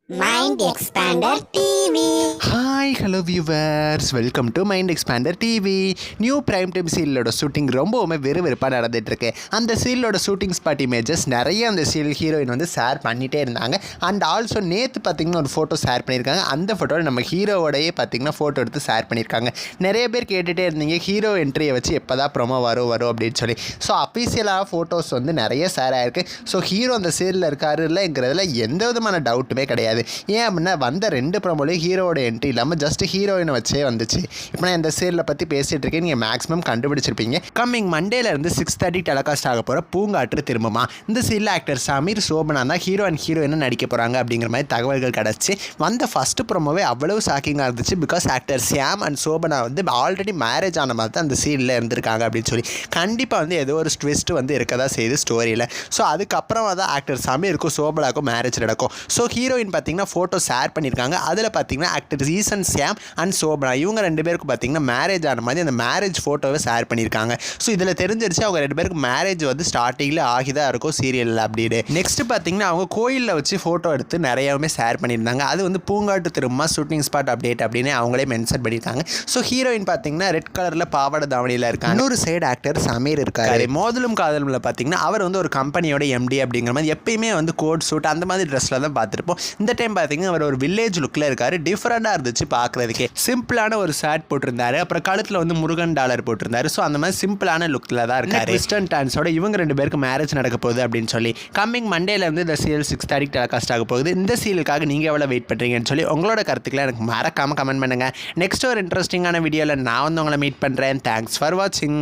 Mind Expander TV. Hi hello viewers, welcome to Mind Expander TV. New prime time சீரியலோட shooting ரொம்பவுமே வெறுப்பாக நடந்துகிட்ருக்கு. அந்த சீரியலோட ஷூட்டிங் ஸ்பாட் இமேஜஸ் நிறைய அந்த சீரியல் ஹீரோயின் வந்து ஷேர் பண்ணிகிட்டே இருந்தாங்க. அண்ட் ஆல்சோ நேற்று பார்த்திங்கன்னா ஒரு ஃபோட்டோ ஷேர் பண்ணியிருக்காங்க. அந்த ஃபோட்டோவில் நம்ம ஹீரோவோடையே பார்த்திங்கன்னா ஃபோட்டோ எடுத்து ஷேர் பண்ணியிருக்காங்க. நிறைய பேர் கேட்டுகிட்டே இருந்தீங்க ஹீரோ என்ட்ரியை வச்சு எப்போ தான் ப்ரொமோ வரும் அப்படின்னு சொல்லி. ஸோ அஃபீஷியலாக ஃபோட்டோஸ் வந்து நிறைய ஷேர் ஆகிருக்கு. ஸோ ஹீரோ அந்த சீரியலில் இருக்காரு இல்லைங்கிறதுல எந்த விதமான டவுட்டுமே கிடையாது. ஏன் அப்படின்னா வந்த 2 ப்ரோமோலையும் ஹீரோட என்ட்ரி இல்லாமல் ஜஸ்ட் ஹீரோயினை வச்சே வந்துச்சு. இப்போ நான் இந்த சீரியலை பற்றி பேசிகிட்டு இருக்கேன், நீங்கள் மேக்ஸிமம் கண்டுபிடிச்சிருப்பீங்க. கம்மிங் மண்டேலேருந்து 6:30 டெலிகாஸ்ட் ஆக போகிற பூங்காற்று திரும்புமா. இந்த சீரியல் ஆக்டர் சமீர் சோபனா தான் ஹீரோ அண்ட் ஹீரோயினை நடிக்க போகிறாங்க அப்படிங்கிற மாதிரி தகவல்கள் கிடச்சி. வந்த ஃபஸ்ட்டு ப்ரோமோவே அவ்வளவு ஷாக்கிங்காக இருந்துச்சு. Because actor Shyam and Sobhana வந்து ஆல்ரெடி மேரேஜ் ஆன மாதிரி தான் அந்த சீரியலில் இருந்திருக்காங்க அப்படின்னு சொல்லி. கண்டிப்பாக வந்து ஏதோ ஒரு ட்விஸ்ட் வந்து இருக்க தான் செய்யுது ஸ்டோரியில். ஸோ அதுக்கப்புறமா தான் ஆக்டர் சமீருக்கும் சோபனாக்கும் மேரேஜ் நடக்கும். ஸோ ஹீரோயின் பார்த்தீங்கன்னா ஃபோட்டோ ஷேர் பண்ணியிருக்காங்க. அதில் பார்த்தீங்கன்னா actor reason Shyam and Sobhana இவங்க 2 பேருக்கு பார்த்தீங்கன்னா மேரேஜ் ஆன மாதிரி அந்த மேரேஜ் ஃபோட்டோவை ஷேர் பண்ணியிருக்காங்க. ஸோ இதில் தெரிஞ்சிருச்சு அவங்க 2 பேருக்கு மேரேஜ் வந்து ஸ்டார்டிங்கில் ஆகிதான் இருக்கும் சீரியலில் அப்படின்னு. நெக்ஸ்ட் பார்த்தீங்கன்னா அவங்க கோயிலில் வச்சு ஃபோட்டோ எடுத்து நிறையாவே ஷேர் பண்ணியிருந்தாங்க. அது வந்து பூங்காட்டு திரும்ப ஷூட்டிங் ஸ்பாட் அப்டேட் அப்படின்னு அவங்களே மென்ஷன் பண்ணியிருக்காங்க. ஸோ ஹீரோயின் பார்த்தீங்கன்னா ரெட் கலரில் பாவாடை தாவணியில் இருக்காங்க. இன்னொரு சைடு ஆக்டர் சமீர் இருக்காரு. மோதலும் காதலும்ல பார்த்தீங்கன்னா அவர் வந்து ஒரு கம்பெனியோட எம்டி அப்படிங்கிற மாதிரி எப்பயுமே வந்து கோட் சூட் அந்த மாதிரி ட்ரெஸ்ஸில் தான் பார்த்துருப்போம். இந்த டைம் பார்த்தீங்கன்னா அவர் ஒரு வில்லேஜ் லுக்கில் இருக்காரு. டிஃப்ரெண்டாக இருந்துச்சு பார்க்குறதுக்கே. சிம்பிளான ஒரு ஷர்ட் போட்டிருந்தாரு. அப்புறம் கழுத்தில் வந்து முருகன் டாலர் போட்டிருந்தாரு. ஸோ அந்த மாதிரி சிம்பிளான லுக்கில் தான் இருக்காரு. வெஸ்டர்ன் டான்ஸோட இவங்க 2 பேருக்கு மேரேஜ் நடக்க போகுது அப்படின்னு சொல்லி கம்மிங் மண்டேலேருந்து இந்த சீரியல் 6:30 டெலிகாஸ்ட் ஆக போகுது. இந்த சீரியலுக்காக நீங்கள் எவ்வளோ வெயிட் பண்ணுறீங்கன்னு சொல்லி உங்களோட கருத்துக்களை எனக்கு மறக்காமல் கமெண்ட் பண்ணுங்கள். நெக்ஸ்ட் ஒரு இன்ட்ரெஸ்டிங்கான வீடியோவில் நான் வந்து உங்களை மீட் பண்ணுறேன். தேங்க்ஸ் ஃபார் வாட்சிங்.